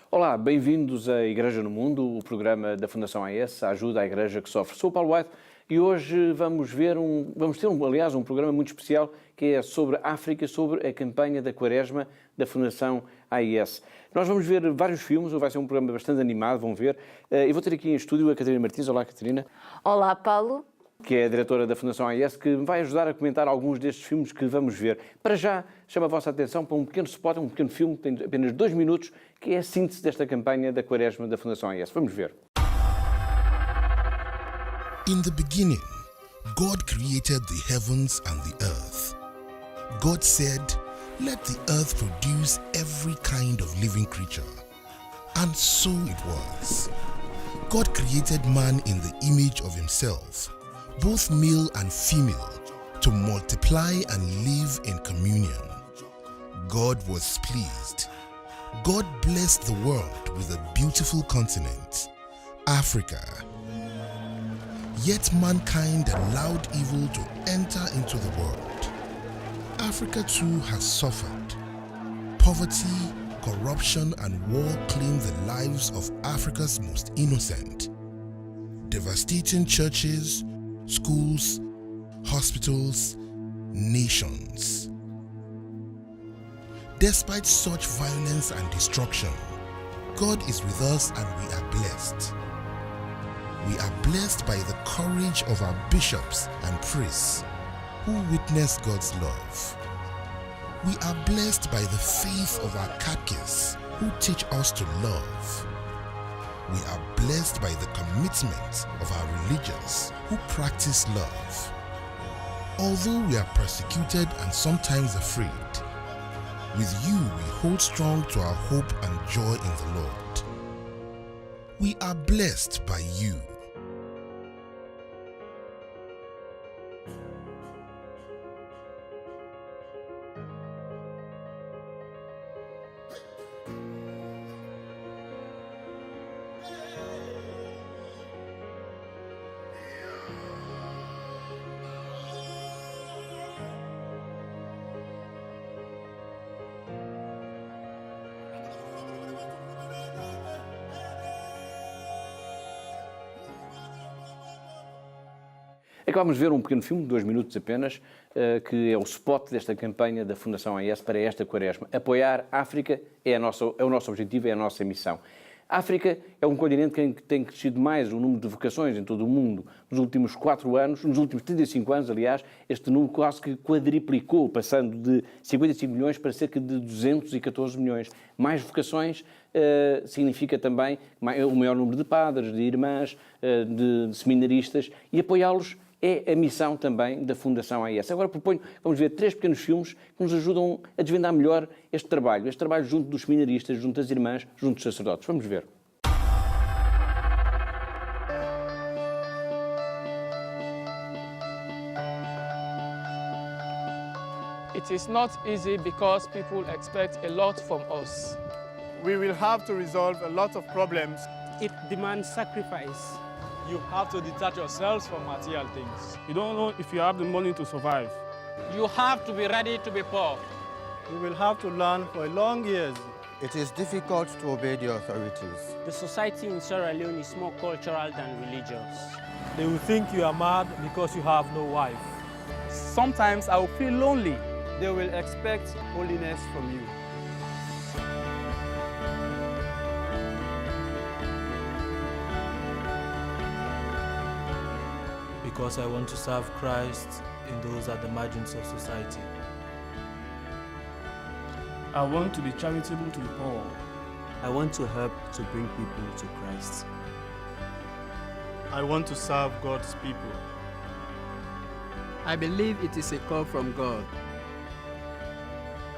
Olá, bem-vindos à Igreja no Mundo, o programa da Fundação AES, a ajuda à Igreja que sofre. Sou o Paulo White e hoje vamos ter um programa muito especial que é sobre África, sobre a campanha da Quaresma da Fundação AES. Nós vamos ver vários filmes, vai ser um programa bastante animado, vão ver. E vou ter aqui em estúdio a Catarina Martins. Olá, Catarina. Olá, Paulo. Que é a diretora da Fundação AES, que me vai ajudar a comentar alguns destes filmes que vamos ver. Para já, chamo a vossa atenção para um pequeno spot, um pequeno filme, que tem apenas 2 minutos, que é a síntese desta campanha da Quaresma da Fundação AES. Vamos ver. In the beginning, God created the heavens and the earth. God said, "Let the earth produce every kind of living creature." And so it was. God created man in the image of himself, both male and female, to multiply and live in communion. God was pleased. God blessed the world with a beautiful continent, Africa. Yet mankind allowed evil to enter into the world. Africa too has suffered. Poverty, corruption, and war claim the lives of Africa's most innocent, devastating churches, schools, hospitals, nations. Despite such violence and destruction, God is with us and we are blessed. We are blessed by the courage of our bishops and priests who witness God's love. We are blessed by the faith of our catechists who teach us to love. We are blessed by the commitment of our religious who practice love. Although we are persecuted and sometimes afraid, with you we hold strong to our hope and joy in the Lord. We are blessed by you. Acabamos de ver um pequeno filme, de 2 minutos apenas, que é o spot desta campanha da Fundação AES para esta Quaresma. Apoiar a África é o nosso objetivo, é a nossa missão. A África é um continente que tem crescido mais o número de vocações em todo o mundo. Nos últimos 4 anos, nos últimos 35 anos, aliás, este número quase que quadriplicou, passando de 55 milhões para cerca de 214 milhões. Mais vocações significa também o maior número de padres, de irmãs, de seminaristas, e apoiá-los é a missão também da Fundação AES. Agora vamos ver 3 pequenos filmes que nos ajudam a desvendar melhor este trabalho junto dos seminaristas, junto das irmãs, junto dos sacerdotes. Vamos ver. It is not easy because people expect a lot from us. We will have to resolve a lot of problems. It demands sacrifice. You have to detach yourselves from material things. You don't know if you have the money to survive. You have to be ready to be poor. You will have to learn for long years. It is difficult to obey the authorities. The society in Sierra Leone is more cultural than religious. They will think you are mad because you have no wife. Sometimes I will feel lonely. They will expect holiness from you. Because I want to serve Christ in those at the margins of society. I want to be charitable to the poor. I want to help to bring people to Christ. I want to serve God's people. I believe it is a call from God.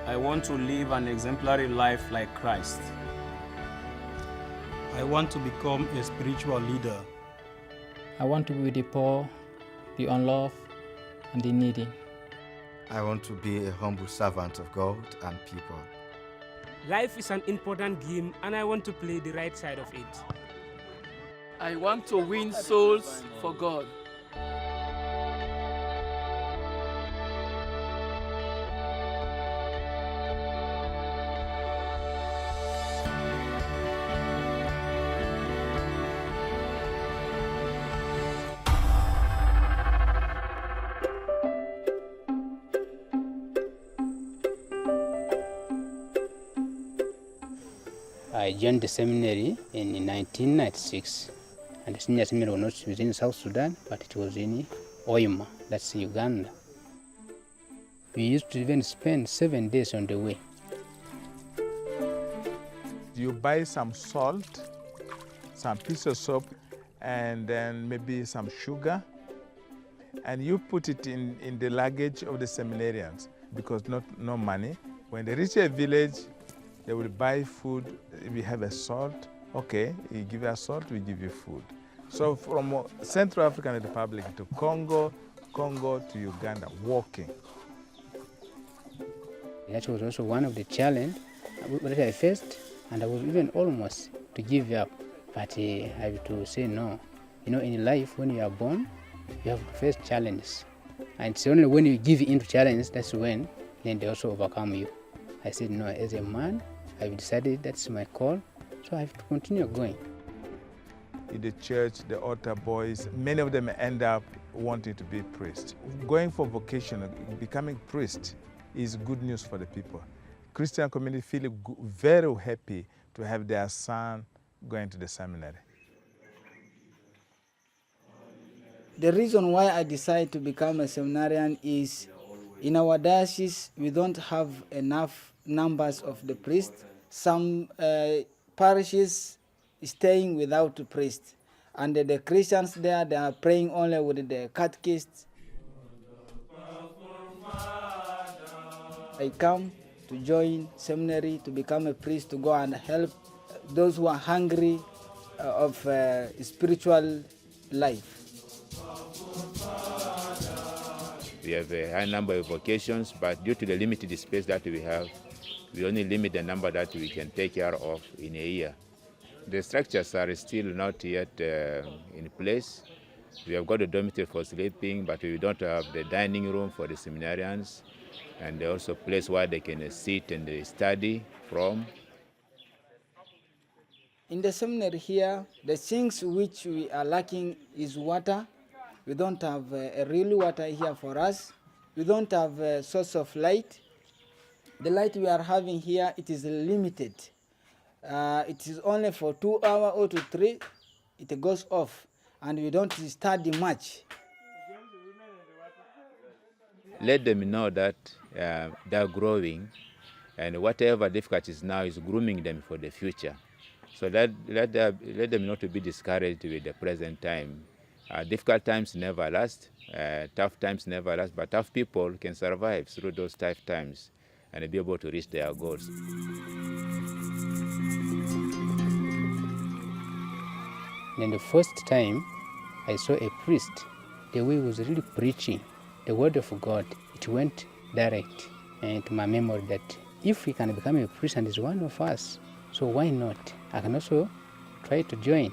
I want to live an exemplary life like Christ. I want to become a spiritual leader. I want to be with the poor, the unloved, and the needy. I want to be a humble servant of God and people. Life is an important game and I want to play the right side of it. I want to win souls for God. I joined the seminary in 1996, and the senior seminary was not within South Sudan, but it was in Hoima, that's Uganda. We used to even spend 7 days on the way. You buy some salt, some piece of soap, and then maybe some sugar, and you put it in the luggage of the seminarians because no money. When they reach a village, they will buy food. If we have a salt, okay, you give us salt, we give you food. So from Central African Republic to Congo, Congo to Uganda, walking. That was also one of the challenges that I faced, and I was even almost to give up. But I have to say no. You know, in life, when you are born, you have to face challenges. And it's only when you give in to challenges, that's when then they also overcome you. I said, no, as a man, I've decided that's my call, so I have to continue going. In the church, the altar boys, many of them end up wanting to be priests. Going for vocation, becoming priest, is good news for the people. Christian community feel very happy to have their son going to the seminary. The reason why I decided to become a seminarian is in our diocese we don't have enough numbers of the priests. Some parishes staying without a priest, and the Christians there, they are praying only with the catechists. I come to join seminary to become a priest, to go and help those who are hungry of spiritual life. We have a high number of vocations, but due to the limited space that we have, we only limit the number that we can take care of in a year. The structures are still not yet in place. We have got a dormitory for sleeping, but we don't have the dining room for the seminarians, and also a place where they can sit and study from. In the seminary here, the things which we are lacking is water. We don't have a real water here for us. We don't have a source of light. The light we are having here, it is limited. It is only for 2 hours or to 3, it goes off, and we don't study much. Let them know that they are growing, and whatever difficulties now is grooming them for the future. So let them not to be discouraged with the present time. Difficult times never last, tough times never last, but tough people can survive through those tough times and be able to reach their goals. Then the first time I saw a priest, the way he was really preaching the word of God, it went direct into my memory that if we can become a priest and is one of us, so why not? I can also try to join.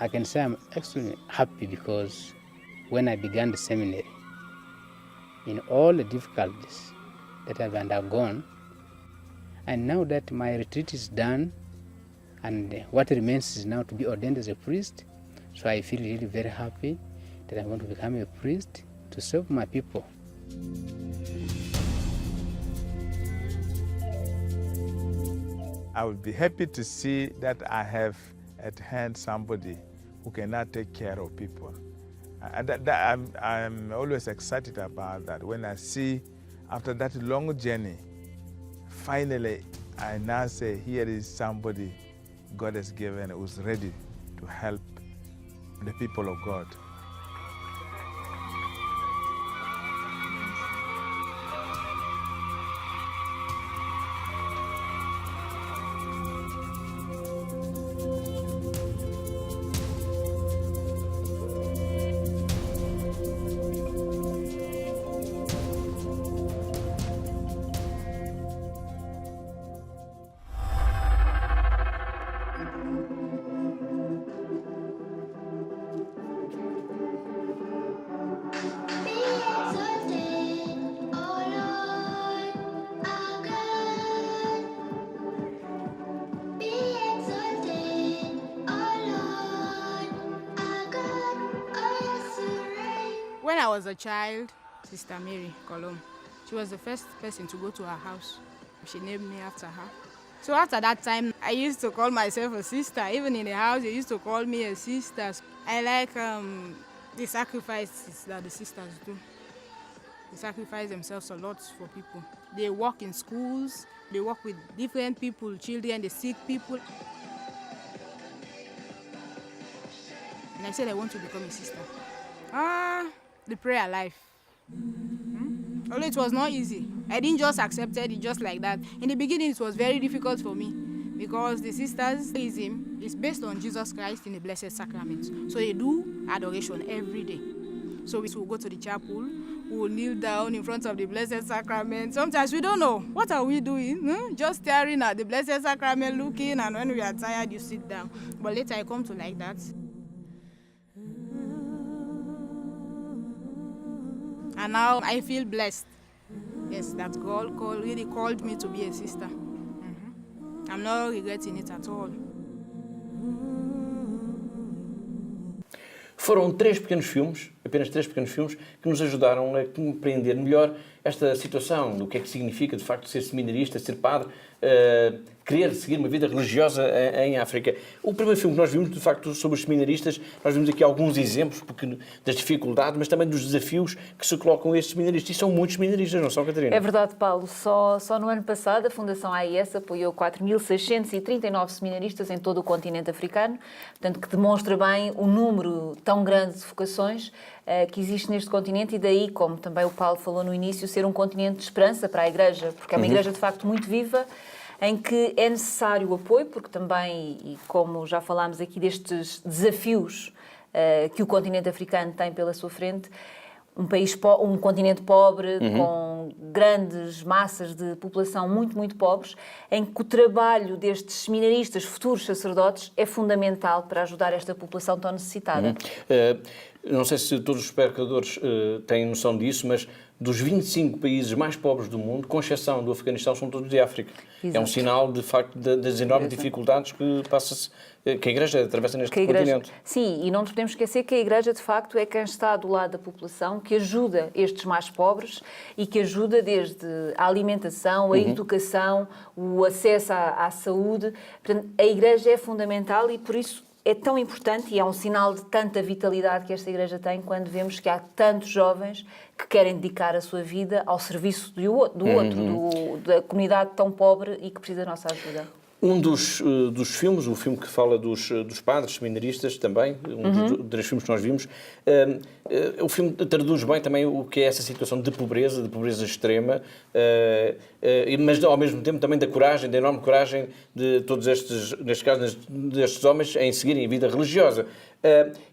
I can say I'm extremely happy because when I began the seminary, in all the difficulties that I've undergone, and now that my retreat is done, and what remains is now to be ordained as a priest, so I feel really very happy that I'm going to become a priest to serve my people. I would be happy to see that I have at hand somebody who can now take care of people. And I'm always excited about that. When I see, after that long journey, finally I now say, here is somebody God has given who's ready to help the people of God. When I was a child, Sister Mary Colum, she was the first person to go to our house She named me after her. So after that time, I used to call myself a sister. Even in the house, they used to call me a sister. I like the sacrifices that the sisters do. They sacrifice themselves a lot for people. They work in schools, they work with different people, children, the sick people. And I said I want to become a sister. The prayer life. Although it was not easy. I didn't just accept it just like that. In the beginning, it was very difficult for me because the sisterism is based on Jesus Christ in the Blessed Sacrament. So they do adoration every day. So we will go to the chapel, we will kneel down in front of the Blessed Sacrament. Sometimes we don't know, what are we doing? Just staring at the Blessed Sacrament, looking, and when we are tired, you sit down. But later I come to like that. And now I feel blessed. Yes, that God really called me to be a sister. I'm not regretting it at all. Foram apenas três pequenos filmes, que nos ajudaram a compreender melhor esta situação, do que é que significa, de facto, ser seminarista, ser padre, querer seguir uma vida religiosa em África. O primeiro filme que nós vimos, de facto, sobre os seminaristas, nós vimos aqui alguns exemplos das dificuldades, mas também dos desafios que se colocam a estes seminaristas. E são muitos seminaristas, não são, Catarina? É verdade, Paulo. Só no ano passado a Fundação AIS apoiou 4.639 seminaristas em todo o continente africano, portanto, que demonstra bem o número tão grande de vocações que existe neste continente, e daí, como também o Paulo falou no início, ser um continente de esperança para a Igreja, porque é uma Igreja de facto muito viva, em que é necessário o apoio, porque também, e como já falámos aqui destes desafios que o continente africano tem pela sua frente, um continente pobre, com grandes massas de população muito pobres, em que o trabalho destes seminaristas, futuros sacerdotes, é fundamental para ajudar esta população tão necessitada. Não sei se todos os espectadores têm noção disso, mas dos 25 países mais pobres do mundo, com exceção do Afeganistão, são todos de África. Exato. É um sinal, de facto, das enormes dificuldades que a Igreja atravessa neste continente. Sim, e não nos podemos esquecer que a Igreja, de facto, é quem está do lado da população, que ajuda estes mais pobres e que ajuda desde a alimentação, a educação, o acesso à saúde. Portanto, a Igreja é fundamental e, por isso, é tão importante, e é um sinal de tanta vitalidade que esta Igreja tem quando vemos que há tantos jovens que querem dedicar a sua vida ao serviço do outro, da comunidade tão pobre e que precisa da nossa ajuda. Um dos filmes, o filme que fala dos padres seminaristas também, dos filmes que nós vimos, o filme traduz bem também o que é essa situação de pobreza extrema, mas ao mesmo tempo também da enorme coragem de todos estes, neste caso, destes homens em seguirem a vida religiosa.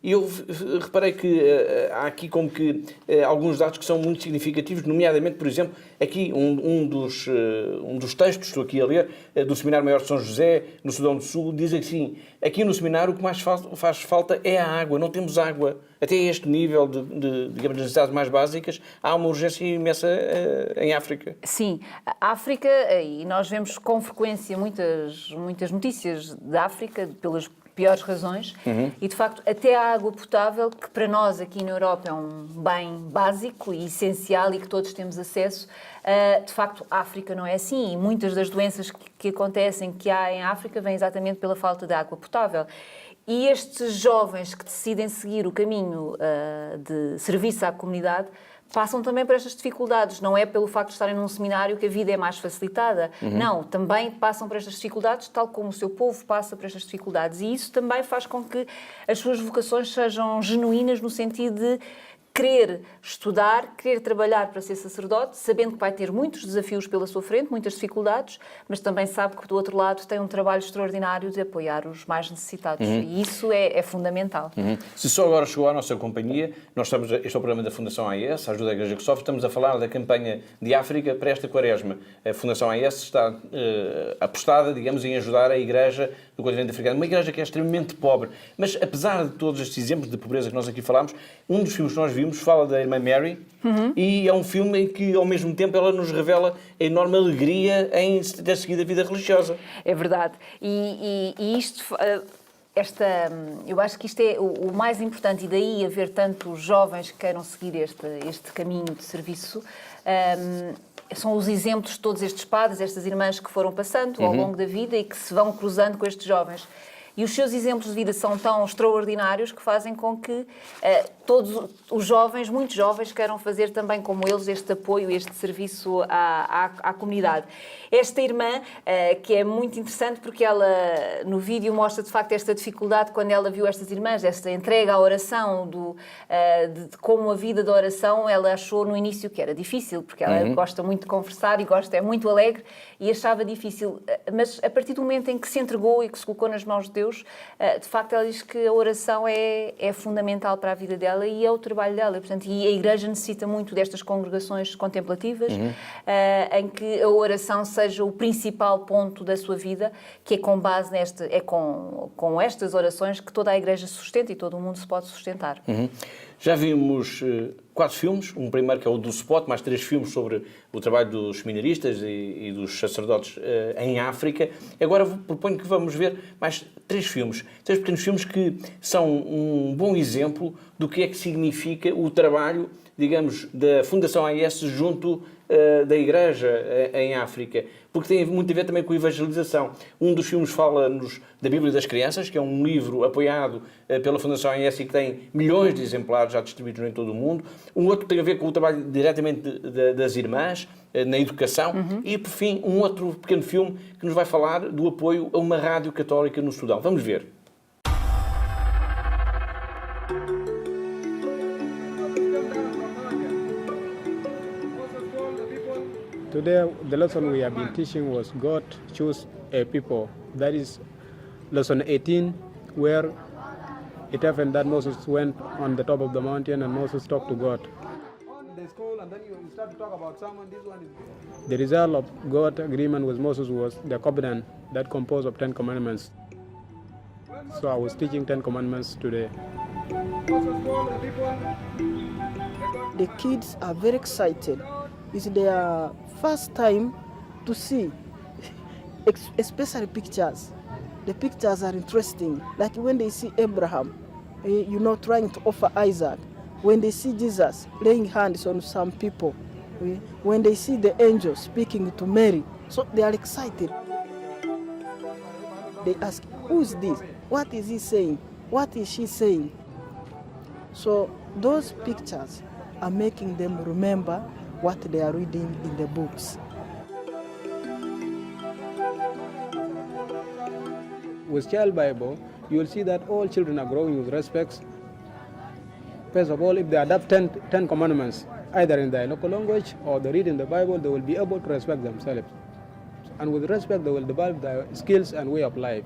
E eu reparei que há aqui como que alguns dados que são muito significativos, nomeadamente, por exemplo, aqui um dos textos, estou aqui a ler, do Seminário Maior de São José, no Sudão do Sul, diz assim: aqui no seminário o que mais faz falta é a água, não temos água. Até este nível digamos, de necessidades mais básicas, há uma urgência imensa em África. Sim, a África, e nós vemos com frequência muitas notícias da África, pelas piores razões, e de facto até a água potável, que para nós aqui na Europa é um bem básico e essencial e que todos temos acesso, de facto a África não é assim, e muitas das doenças que acontecem, que há em África, vêm exatamente pela falta de água potável. E estes jovens que decidem seguir o caminho de serviço à comunidade passam também por estas dificuldades. Não é pelo facto de estarem num seminário que a vida é mais facilitada. Não, também passam por estas dificuldades, tal como o seu povo passa por estas dificuldades. E isso também faz com que as suas vocações sejam genuínas no sentido de querer estudar, querer trabalhar para ser sacerdote, sabendo que vai ter muitos desafios pela sua frente, muitas dificuldades, mas também sabe que do outro lado tem um trabalho extraordinário de apoiar os mais necessitados. E isso é fundamental. Se só agora chegou à nossa companhia, este é o programa da Fundação AIS, a Ajuda à Igreja que Sofre, estamos a falar da campanha de África para esta Quaresma. A Fundação AIS está apostada, digamos, em ajudar a Igreja do continente africano, uma Igreja que é extremamente pobre, mas apesar de todos estes exemplos de pobreza que nós aqui falámos, um dos filmes que nós vimos fala da irmã Mary, e é um filme em que, ao mesmo tempo, ela nos revela a enorme alegria em ter seguido a vida religiosa. É verdade. E isto... eu acho que isto é o mais importante, e daí haver tantos jovens que queiram seguir este caminho de serviço, são os exemplos de todos estes padres, estas irmãs que foram passando ao longo da vida e que se vão cruzando com estes jovens. E os seus exemplos de vida são tão extraordinários que fazem com que todos os jovens, muitos jovens, queiram fazer também como eles este apoio, este serviço à comunidade. Esta irmã, que é muito interessante porque ela no vídeo mostra de facto esta dificuldade quando ela viu estas irmãs, esta entrega à oração, de como a vida da oração ela achou no início que era difícil, porque ela gosta muito de conversar e é muito alegre e achava difícil. Mas a partir do momento em que se entregou e que se colocou nas mãos de Deus, de facto ela diz que a oração é fundamental para a vida dela e é o trabalho dela. Portanto, e a Igreja necessita muito destas congregações contemplativas, em que a oração seja o principal ponto da sua vida, que é com base com estas orações que toda a Igreja se sustenta e todo o mundo se pode sustentar. Já vimos 4 filmes, um primeiro que é o do Spot, mais 3 filmes sobre o trabalho dos seminaristas e dos sacerdotes em África. Agora proponho que vamos ver mais 3 filmes, 3 pequenos filmes que são um bom exemplo do que é que significa o trabalho, digamos, da Fundação AIS junto da Igreja em África, porque tem muito a ver também com a evangelização. Um dos filmes fala-nos da Bíblia das Crianças, que é um livro apoiado pela Fundação AIS e que tem milhões de exemplares já distribuídos em todo o mundo. Um outro tem a ver com o trabalho diretamente das irmãs, na educação. E, por fim, um outro pequeno filme que nos vai falar do apoio a uma rádio católica no Sudão. Vamos ver. Today, the lesson we have been teaching was God chose a people. That is lesson 18, where it happened that Moses went on the top of the mountain and Moses talked to God. The result of God's agreement with Moses was the covenant that composed of 10 commandments. So I was teaching 10 commandments today. The kids are very excited. It's their first time to see, especially pictures. The pictures are interesting. Like when they see Abraham, trying to offer Isaac. When they see Jesus laying hands on some people. When they see the angel speaking to Mary. So they are excited. They ask, who is this? What is he saying? What is she saying? So those pictures are making them remember what they are reading in the books. With Child Bible, you will see that all children are growing with respect. First of all, if they adopt 10 commandments, either in their local language or they read in the Bible, they will be able to respect themselves. And with respect, they will develop their skills and way of life.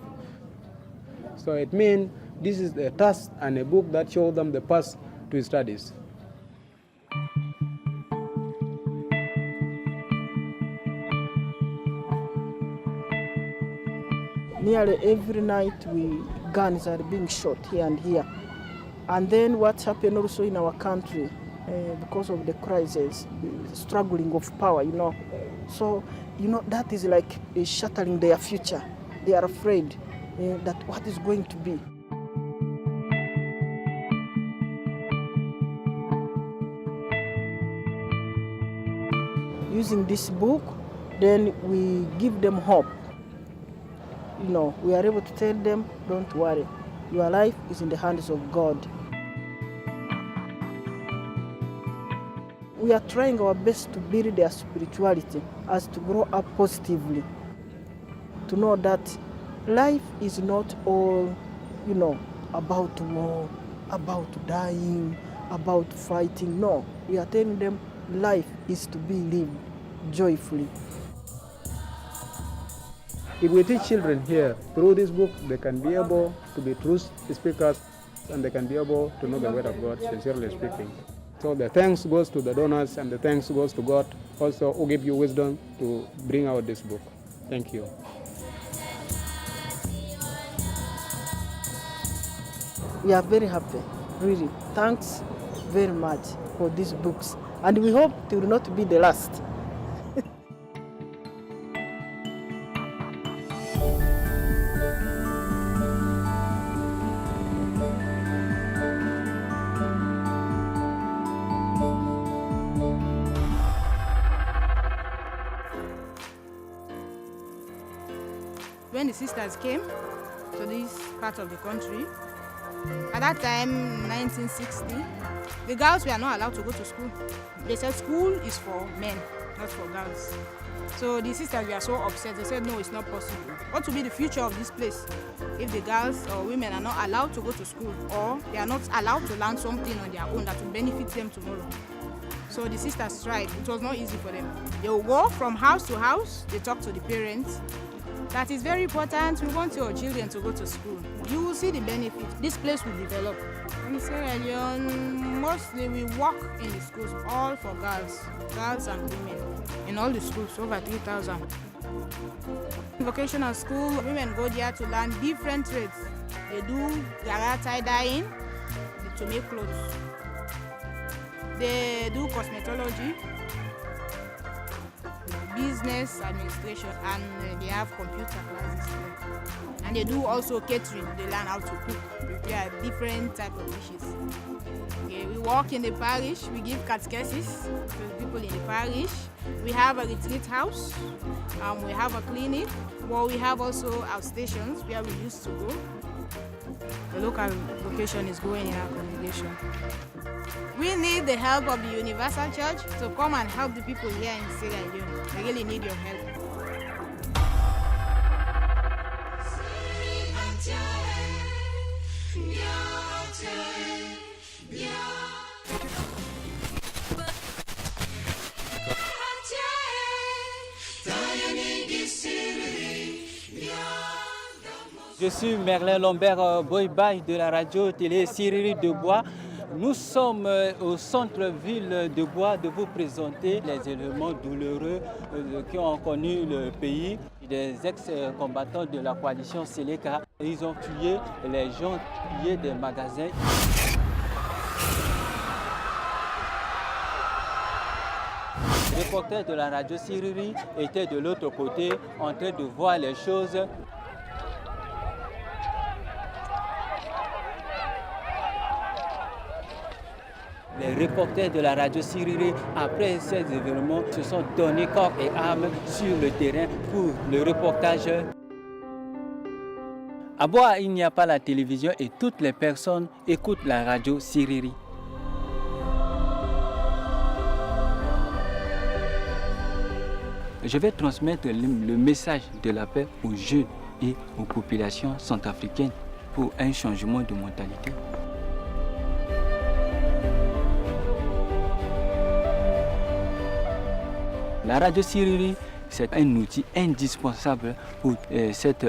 So it means this is a task and a book that shows them the path to studies. Nearly every night guns are being shot here and here. And then what's happened also in our country, because of the crisis, the struggling of power, So, that is like shattering their future. They are afraid that what is going to be. Using this book, then we give them hope. We are able to tell them, don't worry, your life is in the hands of God. We are trying our best to build their spirituality as to grow up positively, to know that life is not all, about war, about dying, about fighting. No, we are telling them life is to be lived joyfully. If we teach children here through this book, they can be able to be truth speakers and they can be able to know the word of God, sincerely speaking. So the thanks goes to the donors and the thanks goes to God also who gave you wisdom to bring out this book. Thank you. We are very happy, really. Thanks very much for these books. And we hope it will not be the last. when the sisters came to this part of the country, at that time, 1960, the girls were not allowed to go to school. They said school is for men, not for girls. So the sisters were so upset. They said, no, it's not possible. What will be the future of this place if the girls or women are not allowed to go to school, or they are not allowed to learn something on their own that will benefit them tomorrow? So the sisters tried. It was not easy for them. They will go from house to house. They talk to the parents. That is very important. We want your children to go to school. You will see the benefit. This place will develop. In Sierra Leone, mostly we work in the schools, all for girls and women. In all the schools, over 3,000. Vocational school, women go there to learn different trades. They do gara tie-dyeing to make clothes. They do cosmetology, business administration, and they have computer classes there. And they do also catering. They learn how to cook, prepare different type of dishes. Okay, we work in the parish. We give catechesis to people in the parish. We have a retreat house. We have a clinic. Well, we have also our stations where we used to go. The local vocation is going in our congregation. We need the help of the Universal Church to come and help the people here in Sierra Leone. They really need your help. Je suis Merlin Lambert Boy-Bay de la radio-télé Siriri de Bois. Nous sommes au centre-ville de Bois de vous présenter les éléments douloureux qui ont connu le pays. Des ex-combattants de la coalition Seleka, ils ont tué les gens, pillé des magasins. Les reporters de la radio Siriri étaient de l'autre côté en train de voir les choses. Les reporters de la radio Siriri, après ces événements, se sont donnés corps et âme sur le terrain pour le reportage. À Bois, il n'y a pas la télévision et toutes les personnes écoutent la radio Siriri. Je vais transmettre le message de la paix aux jeunes et aux populations centrafricaines pour un changement de mentalité. La radio Siriri, c'est un outil indispensable pour cette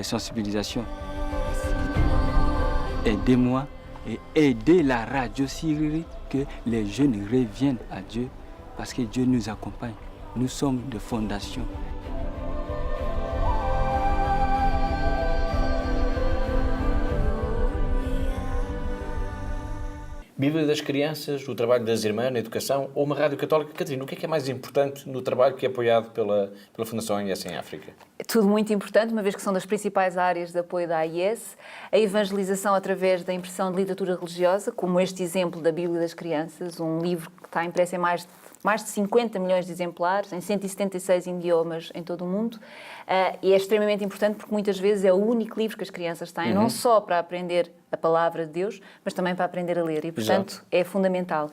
sensibilisation. Aidez-moi et aidez la radio Siriri que les jeunes reviennent à Dieu parce que Dieu nous accompagne. Nous sommes de fondation. Bíblia das Crianças, o trabalho das irmãs na educação ou uma rádio católica? Catarina, o que é mais importante no trabalho que é apoiado pela Fundação AIS em África? É tudo muito importante, uma vez que são das principais áreas de apoio da AIS. A evangelização através da impressão de literatura religiosa, como este exemplo da Bíblia das Crianças, um livro que está impresso em mais de 50 milhões de exemplares, em 176 idiomas em todo o mundo. E é extremamente importante porque muitas vezes é o único livro que as crianças têm, não só para aprender a palavra de Deus, mas também para aprender a ler. E, portanto, é fundamental.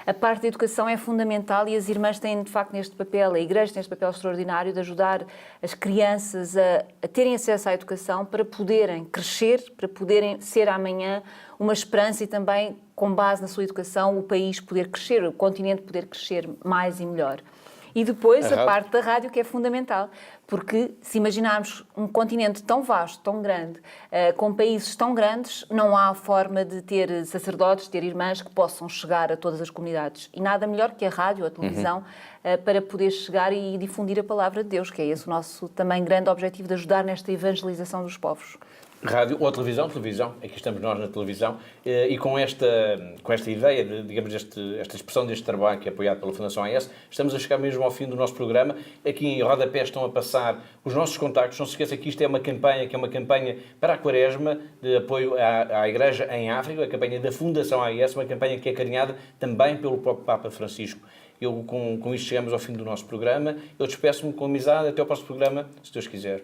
A parte da educação é fundamental e as irmãs têm, de facto, neste papel, a Igreja tem este papel extraordinário de ajudar as crianças a terem acesso à educação para poderem crescer, para poderem ser amanhã uma esperança e também, com base na sua educação, o país poder crescer, o continente poder crescer mais e melhor. E depois a parte da rádio, que é fundamental, porque se imaginarmos um continente tão vasto, tão grande, com países tão grandes, não há forma de ter sacerdotes, ter irmãs que possam chegar a todas as comunidades. E nada melhor que a rádio, a televisão, para poder chegar e difundir a palavra de Deus, que é esse o nosso também grande objetivo de ajudar nesta evangelização dos povos. Rádio ou televisão, aqui estamos nós na televisão, e com esta ideia, digamos, esta expressão deste trabalho que é apoiado pela Fundação AIS, estamos a chegar mesmo ao fim do nosso programa. Aqui em rodapé estão a passar os nossos contactos. Não se esqueça que isto é uma campanha para a Quaresma, de apoio à Igreja em África, a campanha da Fundação AIS, uma campanha que é carinhada também pelo próprio Papa Francisco. Com isto chegamos ao fim do nosso programa. Eu despeço-me com amizade. Até ao próximo programa, se Deus quiser.